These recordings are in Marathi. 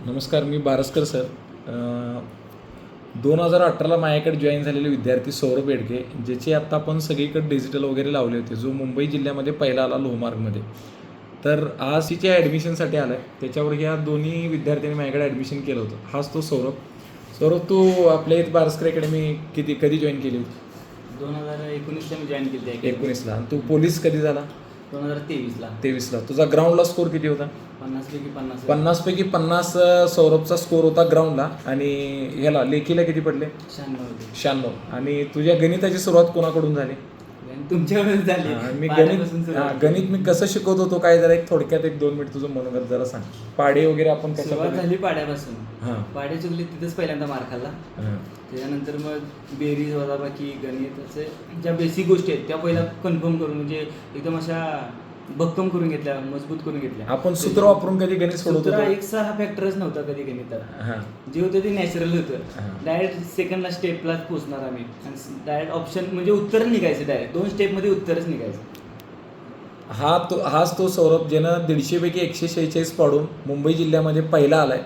नमस्कार, मी बारसकर सर. 2018ला माझ्याकडे जॉईन झालेले विद्यार्थी सौरभ येडगे, ज्याचे आत्ता आपण सगळीकडे डिजिटल वगैरे लावले होते, जो मुंबई जिल्ह्यामध्ये पहिला आला लोहमार्गमध्ये. तर आज तिच्या ॲडमिशनसाठी आला आहे. त्याच्यावर ह्या दोन्ही विद्यार्थ्यांनी माझ्याकडे ॲडमिशन केलं होतं. हाच तो सौरभ. सौरभ, तू आपल्या इथं बारसकर अकॅडमी कधी जॉईन केली होती? 2019ला मी जॉईन केली आहे. 19ला. आणि तू पोलीस कधी झाला? 2023ला. 23ला. तुझा ग्राउंडला स्कोर किती होता? 50 पैकी 50 सौरभचा स्कोर होता ग्राउंडला. आणि ह्याला लेखीला किती पडले? 96. आणि तुझ्या गणिताची सुरुवात कोणाकडून झाली? तुमच्याकडून झाली. मी गणित मी कसं शिकवत होतो काय, जरा एक थोडक्यात 1-2 मिनिट तुझं मनोगत जरा सांग. पाडे वगैरे आपण सुरुवात झाली पाड्यापासून. पाडे चुकले तिथंच पहिल्यांदा मार खाल्ला. त्याच्यानंतर मग बेरीज वजाबाकी गणित असे ज्या बेसिक गोष्टी आहेत त्या पहिला कन्फर्म करून, म्हणजे एकदम अशा भक्कम करून घेतल्या, मजबूत करून घेतल्या. आपण सूत्र वापरून कधी गणित सोडवतो? एकसा हा फॅक्टरच नव्हता कधी गणितात. जे होतं ते नॅचरल होतं. डायरेक्ट सेकंडला स्टेपलाच पोहोचणार आम्ही. आणि डायरेक्ट ऑप्शन म्हणजे उत्तर निघायचं. डायरेक्ट 2 स्टेपमध्ये उत्तरच निघायचं. हाच तो सौरभ, ज्यानं 150 पैकी 146 पाडून मुंबई जिल्ह्यामध्ये पहिला आलाय,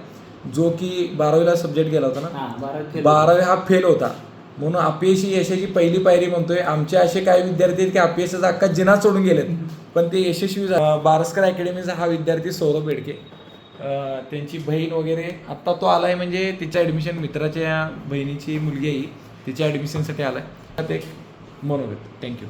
जो की 12वीला सब्जेक्ट गेला होता ना. 12वी हा फेल होता. म्हणून अपयशी यशाची पहिली पायरी म्हणतोय. आमचे असे काही विद्यार्थी आहेत की अपयशाचा अख्खा जिना सोडून गेलेत, पण ते यशस्वी. बारसकर अकॅडमीचा हा विद्यार्थी सौरभ येडगे, त्यांची बहीण वगैरे आत्ता तो आलाय, म्हणजे तिच्या ॲडमिशन मित्राच्या बहिणीची मुलगी आहे, तिच्या ॲडमिशनसाठी आलाय. त्यात एक मनोगत. थँक्यू.